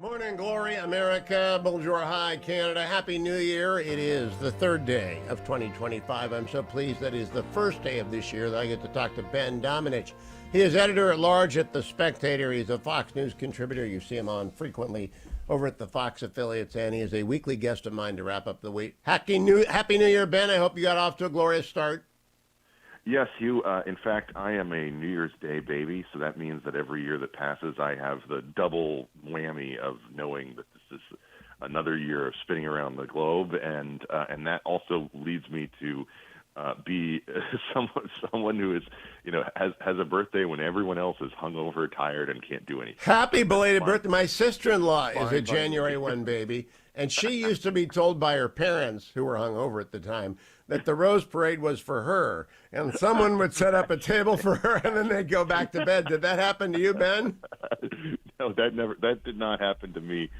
Morning, glory, America. Bonjour, hi, Canada. Happy New Year. It is the third day of 2025. I'm so pleased that it is the first day of this year that I get to talk to Ben Domenech. He is editor-at-large at The Spectator. He's a Fox News contributor. You see him on frequently over at the Fox affiliates, and he is a weekly guest of mine to wrap up the week. Happy New Year, Ben. I hope you got off to a glorious start. Yes, Hugh. In fact, I am a New Year's Day baby, so that means that every year that passes, I have the double whammy of knowing that this is another year of spinning around the globe, and that also leads me to be someone who is, has a birthday when everyone else is hungover, tired, and can't do anything. Happy belated birthday! My sister-in-law is a January 1 baby, and she used to be told by her parents, who were hungover at the time, that the Rose Parade was for her, and someone would set up a table for her, and then they'd go back to bed. Did that happen to you, Ben? No, that did not happen to me,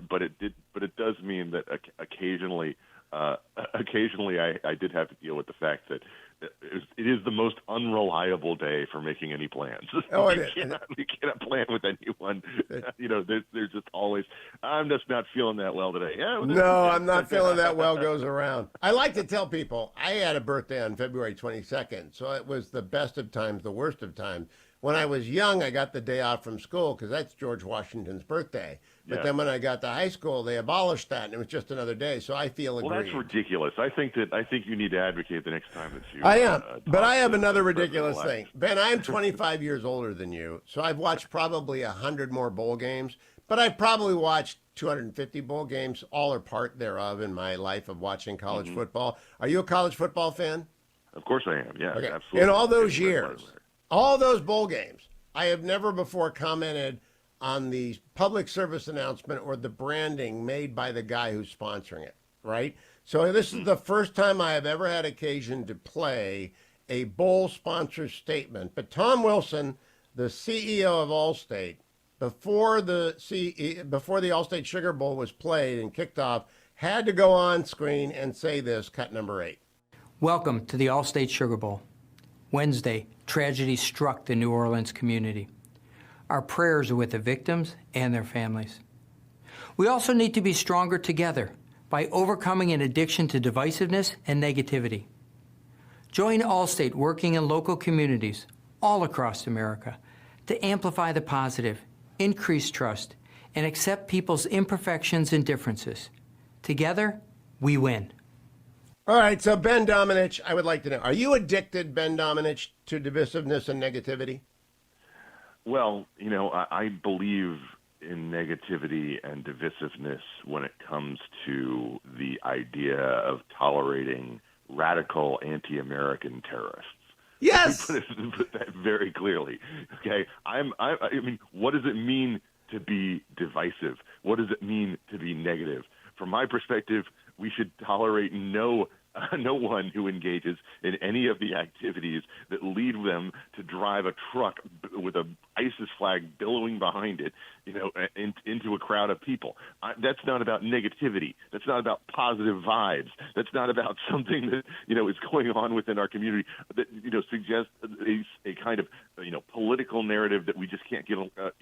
but it did. But it does mean that occasionally I did have to deal with the fact that it is the most unreliable day for making any plans. Oh, you cannot plan with anyone. There's just always, I'm just not feeling that well today. Yeah, no, I'm not feeling that well goes around. I like to tell people I had a birthday on February 22nd, so it was the best of times, the worst of times. When I was young, I got the day off from school because that's George Washington's birthday. But then when I got to high school, they abolished that, and it was just another day. So I feel aggrieved. Well, that's ridiculous. I think you need to advocate the next time that you. I am, but I have another ridiculous thing. Ben, I'm 25 years older than you, so I've watched probably 100 more bowl games. But I've probably watched 250 bowl games, all or part thereof, in my life of watching college football. Are you a college football fan? Of course I am. Yeah, okay. Absolutely. In all those years, all those bowl games, I have never before commented on the public service announcement or the branding made by the guy who's sponsoring it, right? So this is the first time I have ever had occasion to play a bowl sponsor statement. But Tom Wilson, the CEO of Allstate, before the Allstate Sugar Bowl was played and kicked off, had to go on screen and say this, cut number 8. Welcome to the Allstate Sugar Bowl. Wednesday, tragedy struck the New Orleans community. Our prayers are with the victims and their families. We also need to be stronger together by overcoming an addiction to divisiveness and negativity. Join Allstate working in local communities all across America to amplify the positive, increase trust, and accept people's imperfections and differences. Together, we win. All right, so Ben Domenech, I would like to know, are you addicted, Ben Domenech, to divisiveness and negativity? Well, I believe in negativity and divisiveness when it comes to the idea of tolerating radical anti-American terrorists. Yes! Put that very clearly. Okay, I mean, what does it mean to be divisive? What does it mean to be negative? From my perspective, we should tolerate no one who engages in any of the activities that lead them to drive a truck with a ISIS flag billowing behind it, into a crowd of people. That's not about negativity. That's not about positive vibes. That's not about something that, is going on within our community that, suggests a kind of, political narrative that we just can't get,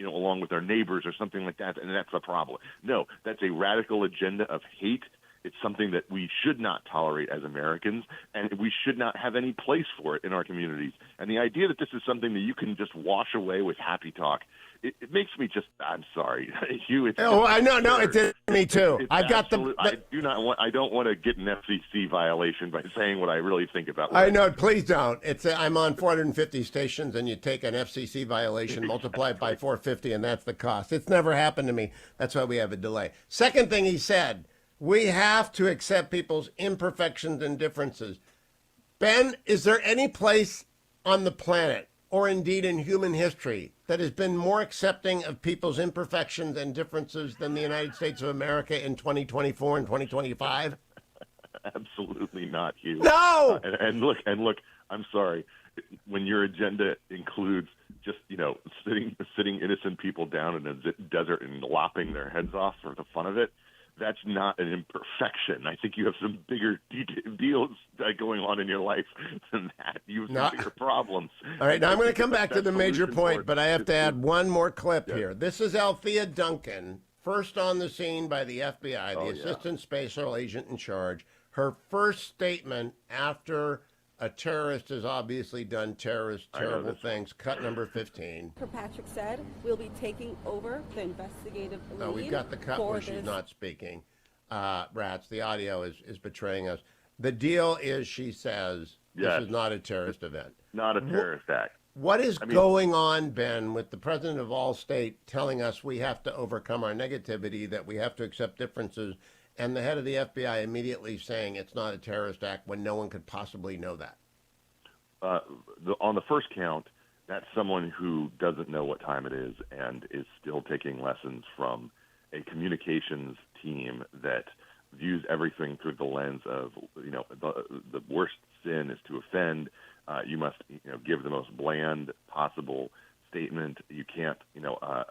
along with our neighbors or something like that, and that's a problem. No, that's a radical agenda of hate. It's something that we should not tolerate as Americans, and we should not have any place for it in our communities. And the idea that this is something that you can just wash away with happy talk, it makes me just, I'm sorry, Hugh. I know, no, it did me too. I don't want to get an FCC violation by saying what I really think about. I know, please don't. I'm on 450 stations, and you take an FCC violation, multiply it by 450, and that's the cost. It's never happened to me. That's why we have a delay. Second thing he said, we have to accept people's imperfections and differences. Ben, is there any place on the planet, or indeed in human history, that has been more accepting of people's imperfections and differences than the United States of America in 2024 and 2025? Absolutely not, Hugh. No! And look, I'm sorry. When your agenda includes just, sitting innocent people down in a desert and lopping their heads off for the fun of it, that's not an imperfection. I think you have some bigger deals going on in your life than that. You have some bigger problems. All right, now I'm going to come back to the major point, but I have to add one more clip here. This is Althea Duncan first on the scene by the FBI, the assistant special agent in charge. Her first statement after a terrorist has obviously done terrible things. Cut number 15. Kirkpatrick said we'll be taking over the investigative lead. Oh, we've got the cut where she's not speaking. Rats, the audio is betraying us. The deal is, she says, this is not a terrorist event. Not a terrorist act. What is going on, Ben, with the president of Allstate telling us we have to overcome our negativity, that we have to accept differences, and the head of the FBI immediately saying it's not a terrorist act when no one could possibly know that? On the first count, that's someone who doesn't know what time it is and is still taking lessons from a communications team that views everything through the lens of, the worst sin is to offend. You must, give the most bland possible statement. You can't,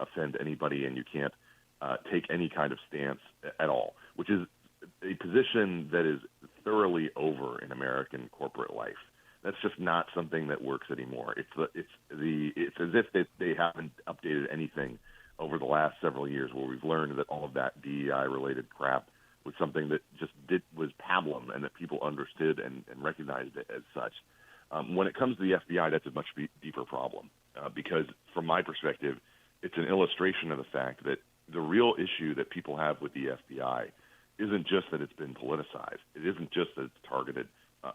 offend anybody, and you can't take any kind of stance at all, which is a position that is thoroughly over in American corporate life. That's just not something that works anymore. It's as if they haven't updated anything over the last several years, where we've learned that all of that DEI-related crap was something that was pablum, and that people understood and recognized it as such. When it comes to the FBI, that's a much deeper problem, because from my perspective, it's an illustration of the fact that the real issue that people have with the FBI isn't just that it's been politicized. It isn't just that it's targeted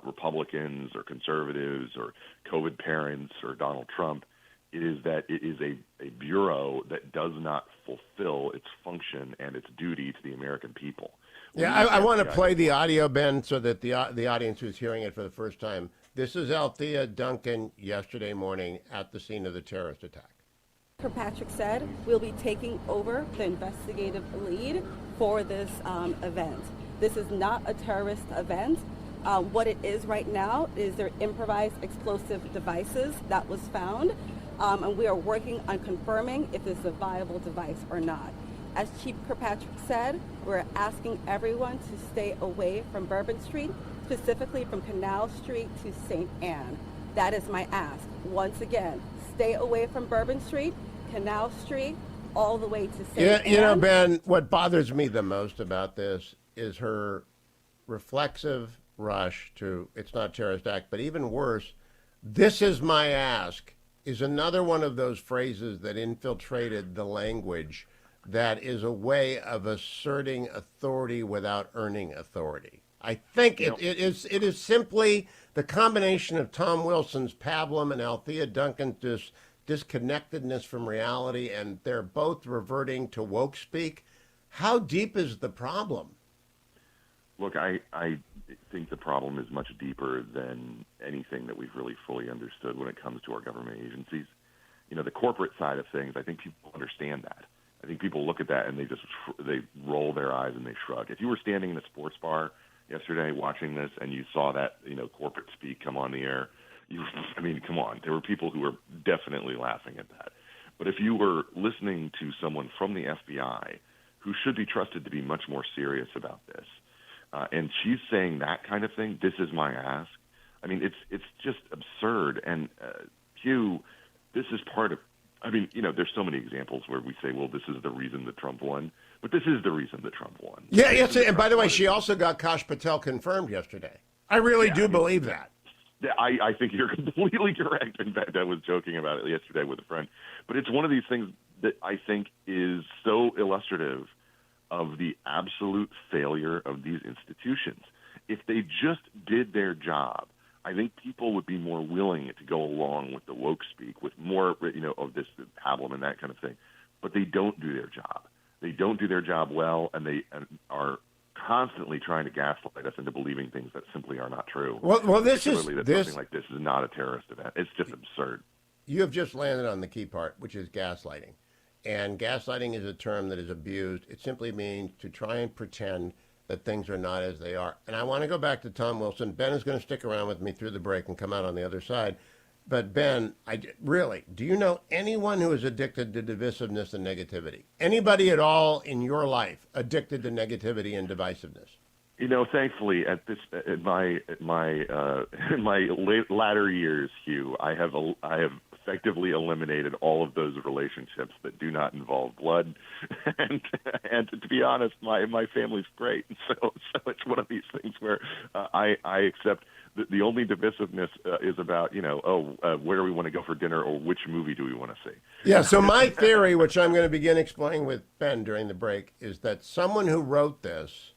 Republicans or conservatives or COVID parents or Donald Trump. It is that it is a bureau that does not fulfill its function and its duty to the American people. I want to play the audio, Ben, so that the audience who's hearing it for the first time. This is Althea Duncan yesterday morning at the scene of the terrorist attack. Kirkpatrick said we'll be taking over the investigative lead for this event. This is not a terrorist event. What it is right now is their improvised explosive devices that was found, and we are working on confirming if it's a viable device or not. As Chief Kirkpatrick said, we're asking everyone to stay away from Bourbon Street, specifically from Canal Street to St. Anne. That is my ask. Once again, stay away from Bourbon Street, Canal Street, all the way to St. Anne. Ben, what bothers me the most about this is her reflexive rush to, it's not a terrorist act, but even worse, this is my ask, is another one of those phrases that infiltrated the language that is a way of asserting authority without earning authority. I think it is simply the combination of Tom Wilson's pablum and Althea Duncan's disconnectedness from reality, and they're both reverting to woke speak. How deep is the problem? Look, I think the problem is much deeper than anything that we've really fully understood when it comes to our government agencies. The corporate side of things, I think people understand that. I think people look at that and they roll their eyes and they shrug. If you were standing in a sports bar yesterday watching this and you saw that, corporate speak come on the air, come on. There were people who were definitely laughing at that. But if you were listening to someone from the FBI who should be trusted to be much more serious about this, and she's saying that kind of thing, this is my ask. It's just absurd. And Hugh, this is part of, there's so many examples where we say, well, this is the reason that Trump won, but this is the reason that Trump won. Yeah, yes, and by the way, she also got Kash Patel confirmed yesterday. I really do believe that. Yeah, I think you're completely correct. In fact, I was joking about it yesterday with a friend. But it's one of these things that I think is so illustrative of the absolute failure of these institutions. If they just did their job, I think people would be more willing to go along with the woke speak, with more, of this pablum and that kind of thing. But they don't do their job. They don't do their job well, and they are constantly trying to gaslight us into believing things that simply are not true. Well, this is something like this is not a terrorist event. It's just absurd. You have just landed on the key part, which is gaslighting. And gaslighting is a term that is abused. It simply means to try and pretend that things are not as they are. And I want to go back to Tom Wilson. Ben is going to stick around with me through the break and come out on the other side. But Ben, do you know anyone who is addicted to divisiveness and negativity? Anybody at all in your life addicted to negativity and divisiveness? Thankfully, in my latter years, Hugh, I have effectively eliminated all of those relationships that do not involve blood. And to be honest, my family's great. So it's one of these things where I accept the only divisiveness is about, where do we want to go for dinner or which movie do we want to see? Yeah, so my theory, which I'm going to begin explaining with Ben during the break, is that someone who wrote this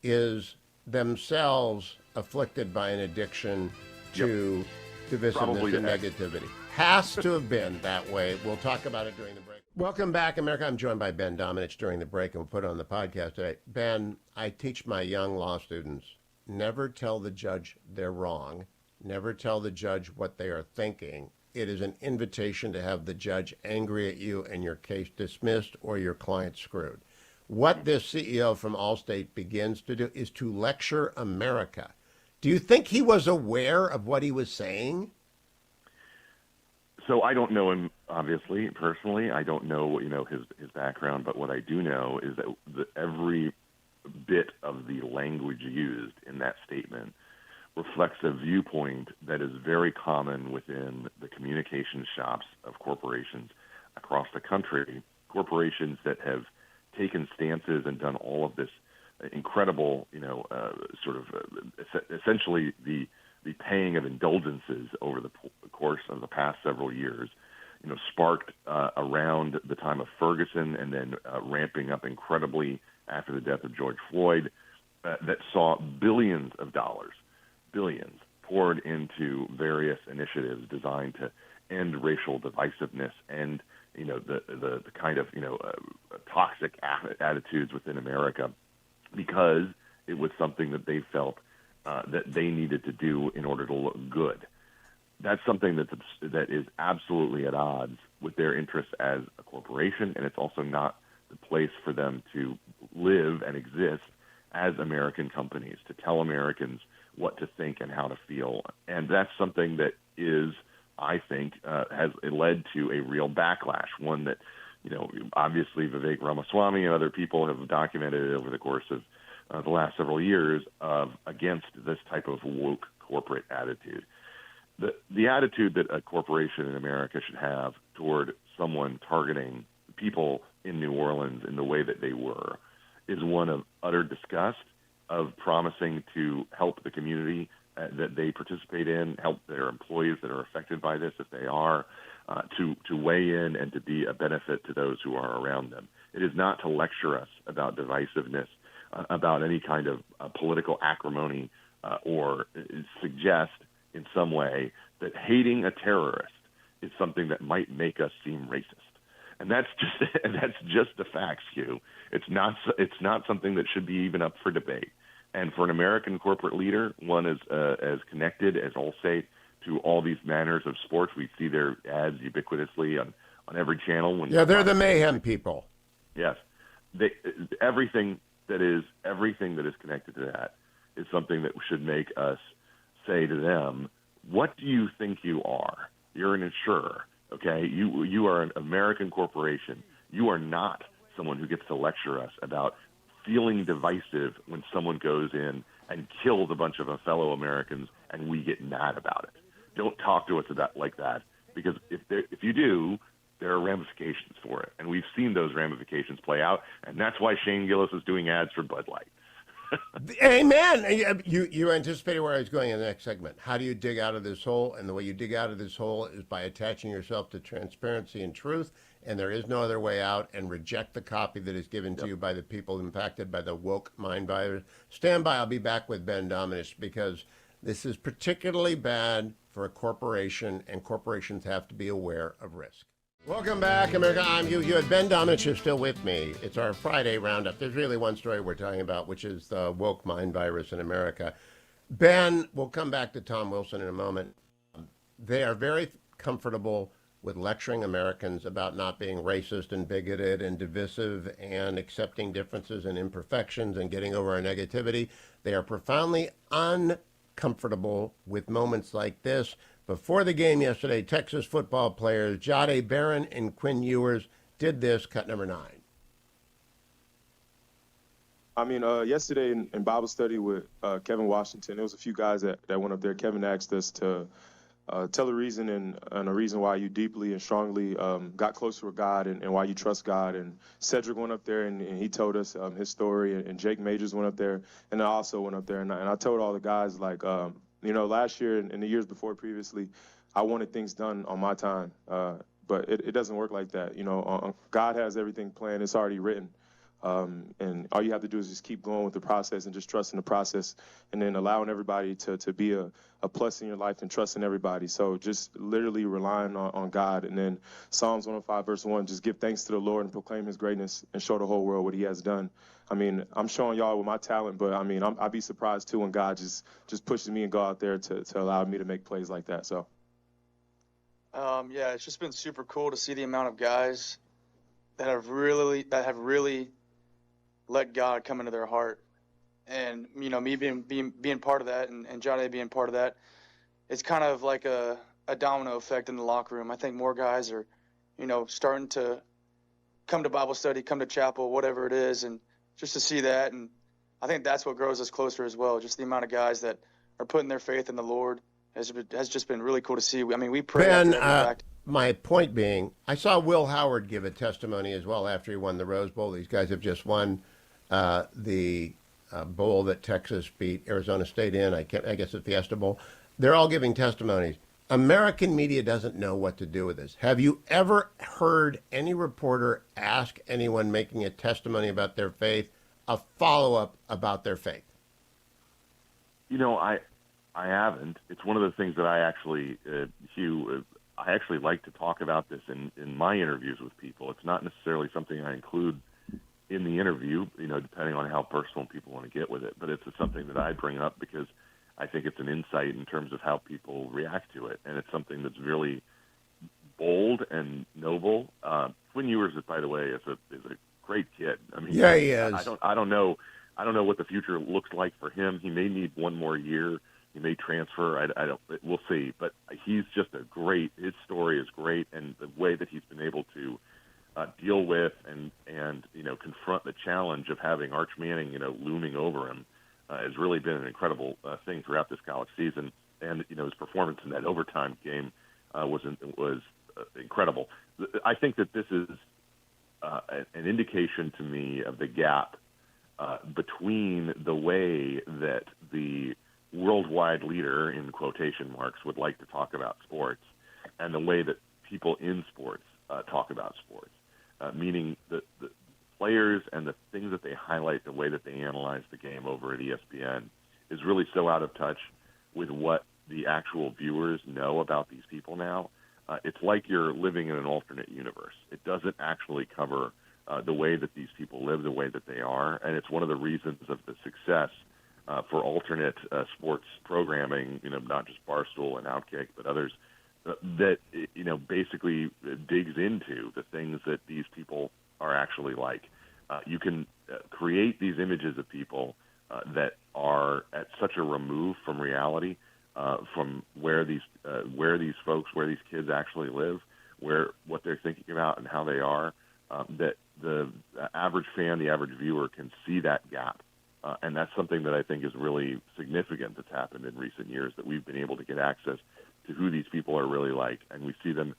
is themselves afflicted by an addiction to divisiveness and negativity. Has to have been that way. We'll talk about it during the break. Welcome back, America. I'm joined by Ben Domenech during the break, and we'll put it on the podcast today. Ben, I teach my young law students, never tell the judge they're wrong. Never tell the judge what they are thinking. It is an invitation to have the judge angry at you and your case dismissed or your client screwed. What this CEO from Allstate begins to do is to lecture America. Do you think he was aware of what he was saying? So I don't know him, obviously, personally. I don't know, his background. But what I do know is that every bit of the language used in that statement reflects a viewpoint that is very common within the communication shops of corporations across the country, corporations that have taken stances and done all of this incredible, essentially the paying of indulgences over the course of the past several years, sparked around the time of Ferguson and then ramping up incredibly after the death of George Floyd, that saw billions of dollars, poured into various initiatives designed to end racial divisiveness and the kind of toxic attitudes within America, because it was something that they felt that they needed to do in order to look good. That's something that is absolutely at odds with their interests as a corporation, and it's also not the place for them to live and exist as American companies, to tell Americans what to think and how to feel. And that's something that is, I think, has led to a real backlash, one that, obviously Vivek Ramaswamy and other people have documented over the course of the last several years against this type of woke corporate attitude. The attitude that a corporation in America should have toward someone targeting people in New Orleans in the way that they were is one of utter disgust, of promising to help the community that they participate in, help their employees that are affected by this if they are, to weigh in and to be a benefit to those who are around them. It is not to lecture us about divisiveness, about any kind of political acrimony, or suggest in some way that hating a terrorist is something that might make us seem racist. And that's just the facts, Hugh. It's not something that should be even up for debate. And for an American corporate leader, one as connected as Allstate to all these manners of sports, we see their ads ubiquitously on every channel. They're the mayhem people. Yes, everything that is connected to that is something that should make us say to them, "What do you think you are? You're an insurer, okay? You are an American corporation. You are not someone who gets to lecture us about feeling divisive when someone goes in and kills a bunch of fellow Americans and we get mad about it. Don't talk to us like that, because if you do, there are ramifications for it. And we've seen those ramifications play out, and that's why Shane Gillis is doing ads for Bud Light. Amen. You anticipated where I was going in the next segment. How do you dig out of this hole? And the way you dig out of this hole is by attaching yourself to transparency and truth, and there is no other way out, and reject the copy that is given to you by the people impacted by the woke mind virus. Stand by. I'll be back with Ben Domenech, because this is particularly bad for a corporation, and corporations have to be aware of risk. Welcome back, America. I'm Hugh. Ben Domenech is still with me. It's our Friday roundup. There's really one story we're talking about, which is the woke mind virus in America. Ben, we'll come back to Tom Wilson in a moment. They are very comfortable with lecturing Americans about not being racist and bigoted and divisive and accepting differences and imperfections and getting over our negativity. They are profoundly uncomfortable with moments like this. Before the game yesterday, Texas football players Jahdae Barron and Quinn Ewers did this, cut number 9. Yesterday in Bible study with Kevin Washington, there was a few guys that went up there. Kevin asked us to tell a reason and a reason why you deeply and strongly got closer with God and why you trust God. And Cedric went up there and he told us his story, and Jake Majors went up there, and I also went up there, and I told all the guys, like, last year and the years before previously, I wanted things done on my time, but it doesn't work like that. God has everything planned. It's already written. And all you have to do is just keep going with the process and just trusting the process, and then allowing everybody to be a plus in your life and trusting everybody. So just literally relying on God. And then Psalms 105 verse 1, just give thanks to the Lord and proclaim his greatness and show the whole world what he has done. I mean, I'm showing y'all with my talent, but I mean, I'd be surprised too when God just pushes me and go out there to allow me to make plays like that. So. Yeah, it's just been super cool to see the amount of guys that have really let God come into their heart. And, me being part of that, and Johnny being part of that, it's kind of like a domino effect in the locker room. I think more guys are, starting to come to Bible study, come to chapel, whatever it is, and just to see that. And I think that's what grows us closer as well, just the amount of guys that are putting their faith in the Lord has just been really cool to see. I mean, we pray. Ben, my point being, I saw Will Howard give a testimony as well after he won the Rose Bowl. These guys have just won the bowl that Texas beat Arizona State in. I guess the Fiesta Bowl. They're all giving testimonies. American media doesn't know what to do with this. Have you ever heard any reporter ask anyone making a testimony about their faith a follow-up about their faith? I haven't. It's one of the things that I actually, Hugh, I actually like to talk about this in my interviews with people. It's not necessarily something I include in the interview, depending on how personal people want to get with it. But it's something that I bring up because I think it's an insight in terms of how people react to it. And it's something that's really bold and noble. Quinn Ewers, by the way, is a great kid. I mean, yeah, he is. I don't know what the future looks like for him. He may need one more year. He may transfer. We'll see. But he's just his story is great, and the way that he's been able to deal with and confront the challenge of having Arch Manning, looming over him, has really been an incredible thing throughout this college season. And his performance in that overtime game was incredible. I think that this is an indication to me of the gap between the way that the worldwide leader, in quotation marks, would like to talk about sports and the way that people in sports talk about sports, meaning the players and the things that they highlight, the way that they analyze the game over at ESPN is really so out of touch with what the actual viewers know about these people now. It's like you're living in an alternate universe. It doesn't actually cover the way that these people live, the way that they are, and it's one of the reasons of the success for alternate sports programming, not just Barstool and Outkick, but others, that, basically digs into the things that these people are actually like. You can create these images of people that are at such a remove from reality, from where these kids actually live, what they're thinking about and how they are, that the average fan, the average viewer can see that gap. And that's something that I think is really significant that's happened in recent years, that we've been able to get access to who these people are really like, and we see them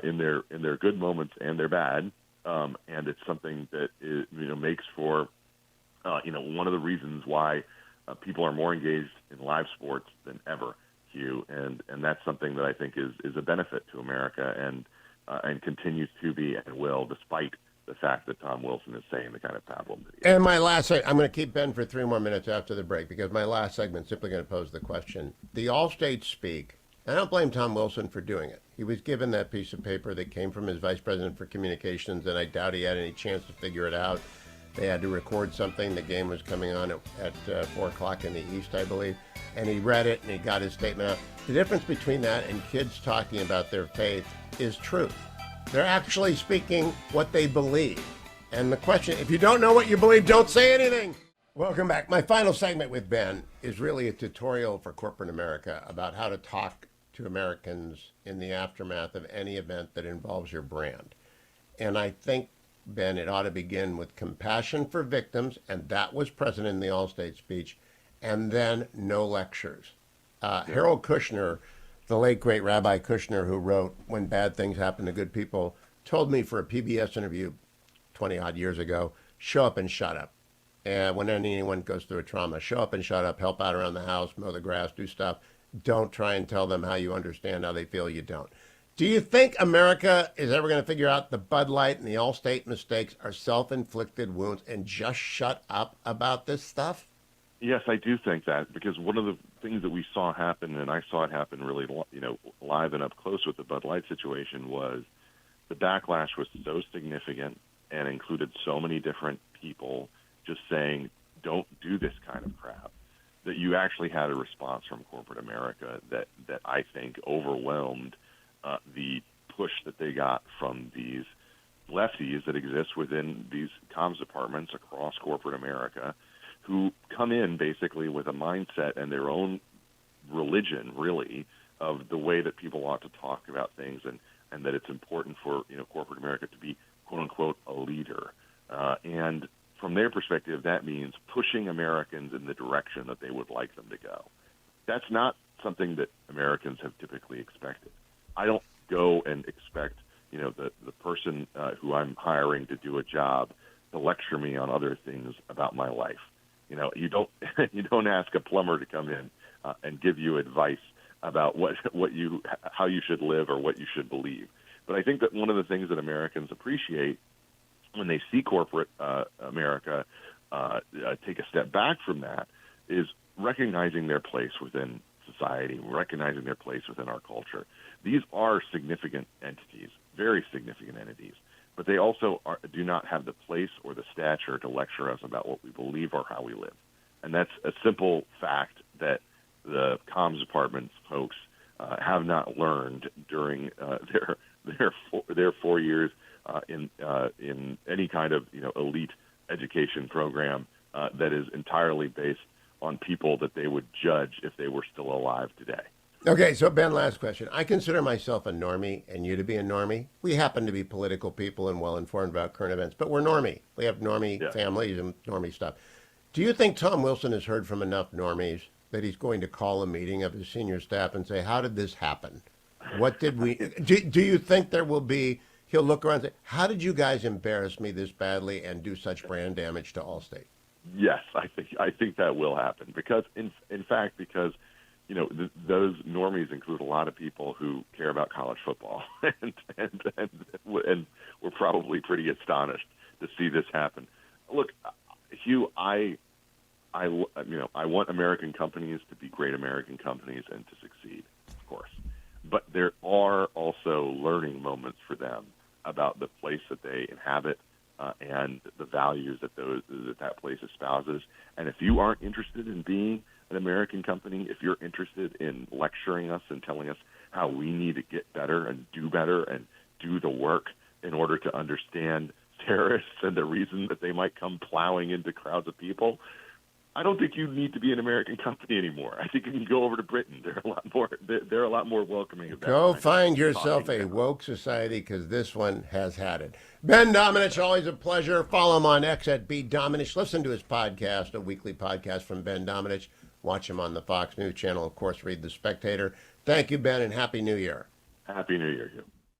in their good moments and their bad, and it's something that makes for one of the reasons why people are more engaged in live sports than ever, Hugh, and that's something that I think is a benefit to America and continues to be and will, despite the fact that Tom Wilson is saying the kind of problem that he is. And my last I'm going to keep Ben for 3 more minutes after the break, because my last segment is simply going to pose the question. The Allstate speak, I don't blame Tom Wilson for doing it. He was given that piece of paper that came from his vice president for communications, and I doubt he had any chance to figure it out. They had to record something. The game was coming on at 4 o'clock in the East, I believe. And he read it, and he got his statement out. The difference between that and kids talking about their faith is truth. They're actually speaking what they believe. And the question, if you don't know what you believe, don't say anything. Welcome back. My final segment with Ben is really a tutorial for corporate America about how to talk to Americans in the aftermath of any event that involves your brand. And I think, Ben, it ought to begin with compassion for victims, and that was present in the Allstate speech, and then no lectures. Harold Kushner The late, great Rabbi Kushner, who wrote When Bad Things Happen to Good People, told me for a PBS interview 20-odd years ago, show up and shut up. And when anyone goes through a trauma, show up and shut up, help out around the house, mow the grass, do stuff. Don't try and tell them how you understand how they feel. You don't. Do you think America is ever going to figure out the Bud Light and the Allstate mistakes are self-inflicted wounds and just shut up about this stuff? Yes, I do think that, because one of the things that we saw happen, and I saw it happen really, live and up close with the Bud Light situation, was the backlash was so significant and included so many different people just saying, don't do this kind of crap, that you actually had a response from corporate America that I think overwhelmed the push that they got from these lefties that exist within these comms departments across corporate America, who come in basically with a mindset and their own religion, really, of the way that people ought to talk about things, and that it's important for corporate America to be, quote unquote, a leader. And from their perspective, that means pushing Americans in the direction that they would like them to go. That's not something that Americans have typically expected. I don't go and expect the person who I'm hiring to do a job to lecture me on other things about my life. You don't ask a plumber to come in and give you advice about how you should live or what you should believe. But I think that one of the things that Americans appreciate when they see corporate America take a step back from that is recognizing their place within society, recognizing their place within our culture. These are significant entities, very significant entities, but they also do not have the place or the stature to lecture us about what we believe or how we live. And that's a simple fact that the comms department folks have not learned during their 4 years in any kind of elite education program that is entirely based on people that they would judge if they were still alive today. Okay, so Ben, last question. I consider myself a normie and you to be a normie. We happen to be political people and well-informed about current events, but we're normie. We have normie families and normie stuff. Do you think Tom Wilson has heard from enough normies that he's going to call a meeting of his senior staff and say, how did this happen? What did we do you think there will be, he'll look around and say, how did you guys embarrass me this badly and do such brand damage to Allstate? Yes, I think that will happen because in fact those normies include a lot of people who care about college football, and we're probably pretty astonished to see this happen. Look, Hugh, I want American companies to be great American companies and to succeed, of course. But there are also learning moments for them about the place that they inhabit and the values that place espouses. And if you aren't interested in being an American company, if you're interested in lecturing us and telling us how we need to get better and do the work in order to understand terrorists and the reason that they might come plowing into crowds of people, I don't think you need to be an American company anymore. I think you can go over to Britain. They're a lot more welcoming of that. Go find yourself a woke society, because this one has had it. Ben Domenech, always a pleasure. Follow him on X at @BDomenech. Listen to his podcast, a weekly podcast from Ben Domenech. Watch him on the Fox News channel. Of course, read The Spectator. Thank you, Ben, and Happy New Year. Happy New Year, Hugh.